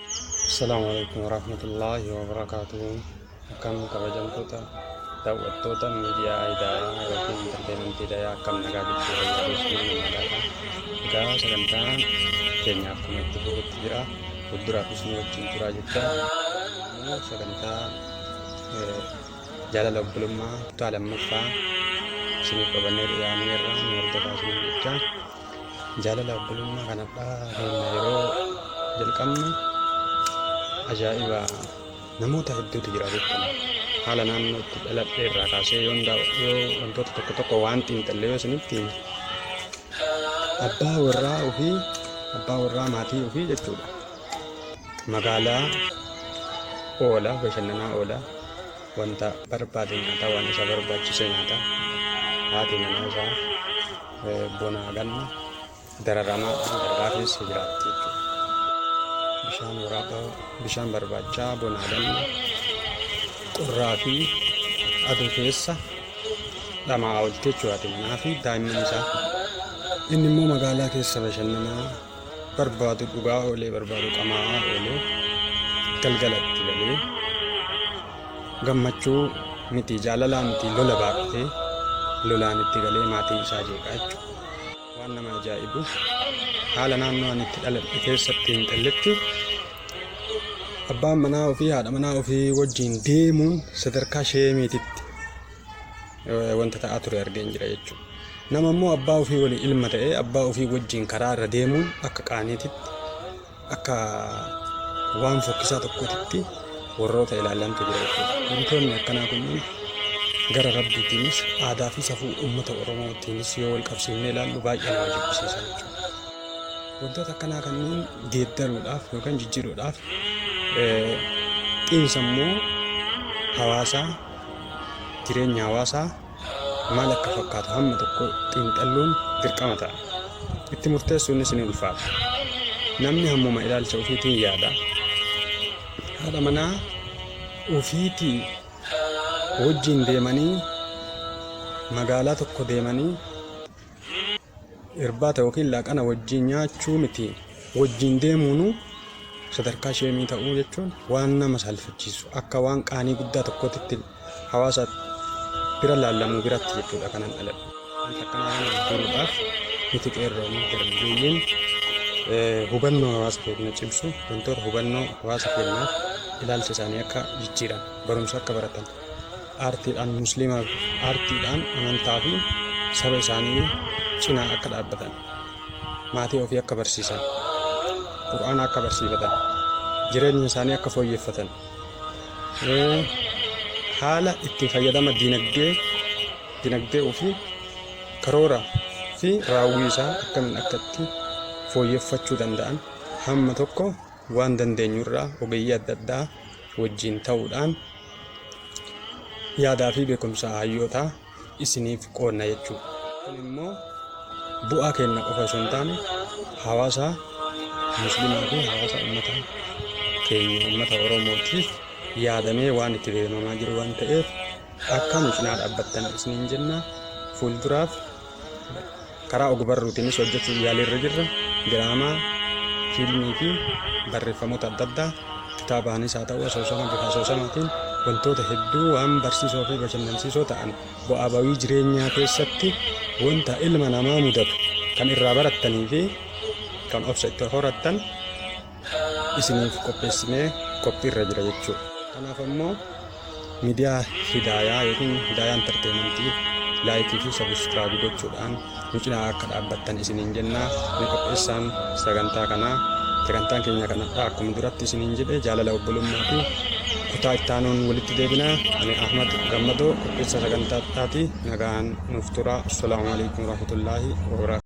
Assalamualaikum warahmatullahi wabarakatuh. Akkam kabajamtoota daawwattoota miidiyaa Hidaayaa yookiin intarteementii Hidaayaa akkam nagaa jechuu fayyadamuuf egaa sagantaan keenya akkuma itti fufetti jira. Fuulduraafis nu wajjin turaa jecha sagantaa jaalala obbolummaa kutaa lammaffaa isiniif qabannee dhiyaanneerra nu hordofaa isiniif jecha jaalala obbolummaa kanadhaa yeroo jalqabnu ajaa'iba namoota hedduutu jira jechuudha. Haala naannoo itti dhaladhe irraa kaasee yoo wantoota tokko tokko waan xiinxallee yoo isinitti abbaa warraa maatii ofii jechuudha. Magaalaa oola bashannanaa oola wanta barbaade nyaata waan isa barbaachise nyaata haati manaa isaa bonaa ganna dararamaa dararaa keessa jiraatti jechuudha. Bishaan waraabaa bishaan barbaachaa bonaa ganna qorraa fi aduu keessa dhamaa ooltee jechuudha manaa fi daa'imman isaa. Inni immoo magaalaa keessa bashannanaa barbaadu dhugaa oolee barbaadu qamaa'aa oolee galgalatti galee gammachuu miti jaalalaa miti lola baaqatee lolaan itti galee maatii isaa jeeqaa jechuudha. Waan nama ajaa'ibu haala naannoo ani itti dhaladhe keessatti hin xalletti abbaan manaa ofii haadha manaa ofii wajjin deemuun sadarkaa sheemiititti wanta ta'aa ture argeen jira jechuudha. Nama immoo abbaa ofii waliin ilma ta'ee abbaa ofii wajjin karaa irra deemuun akka qaaniititti akka waan fokkisaa tokkotitti warroota ilaalantu jira jechuudha. Wantoonni akkanaa kunniin gara rabbiitiinis aadaa fi safuu uummata oromootiinis yoo wal qabsiifnee ilaallu baay'ee nama jibbisiisa jechuudha. Wantoota akkanaa kanneen geeddaruudhaaf yookaan jijjiiruudhaaf xiinsammuu hawaasaa jireenya hawaasaa maal akka fakkaatu hamma tokko xiinxalluun dirqama ta'a. Itti murteessuunis ni ulfaata. Namni hammuma ilaalcha ofiitiin yaada. Haadha manaa ofiitii wajjin deemanii magaalaa tokko deemanii irbaata yookiin laaqana wajjin nyaachuu miti wajjin deemuunu sadarkaa sheemii ta'uu jechuun waan nama salphachiisu akka waan qaanii guddaa tokkotti hawaasa bira laallamu biratti jechuudha kanan dhaladhe. Wanta akkanaa kana jijjiiruudhaaf miti qeerroonni dargaggeeyyiin hubannoo hawaasa keenya cimsu wantoota hubannoo hawaasa keenyaaf ilaalcha isaanii akka jijjiiran barumsa akka baratan aartiidhaan musliimaa aartiidhaan amantaa fi saba isaanii cinaa akka dhaabbatan maatii ofii akka barsiisan qur'aana akka barsiifatan jireenya isaanii akka fooyyeffatan haala itti fayyadama dinagdee ofii karoora fi raawwii isaa akkamiin akkatti fooyyeffachuu danda'an hamma tokko waan dandeenyurraa ogeeyyii adda addaa wajjin ta'uudhaan yaadaa fi beekumsa hayyootaa isiniif qoonna jechuudha. Kun immoo bu'aa keenya qofa osoo hin taane hawaasa musliimaa fi hawaasa uummata keenya uummata oromootiif yaadamee waan itti deemamaa jiru waan ta'eef akka nu cinaa dhaabbattan isiniin jenna. Fuulduraaf karaa ogbarruutiinis hojjechuuf yaaliirra jirra. Diraamaa, fiilmii fi barreeffamoota adda addaa kitaabaanis haa ta'u asoosama bifa asoosamaatiin wantoota hedduu waan barsiisoo fi bashannansiisoo ta'an bu'aa ba'ii jireenyaa keessatti wanta ilma namaa mudatu kan irraa barattanii fi kan obsa itti horattan isiniif qopheessinee qophiirra jira jechuudha. Kanaaf immoo miidiyaa Hidaayaa yookiin Hidaayaa Intarteementii laayikii fi sabiskiraayib gochuudhaan nu cinaa akka dhaabbattan isiniin jennaa. Ni qopheessaan sagantaa kanaa sagantaan keenya kanadha akkuma duratti isiniin jedhe jaalala obbolummaa fi kutaa itti aanuun walitti deebinaa. Ani Ahmad Gammadoo qopheessa sagantaadhaati. Nagaan nuuf turaa. Assalaamu alaikum warahmatullaahi wabarakaatuh.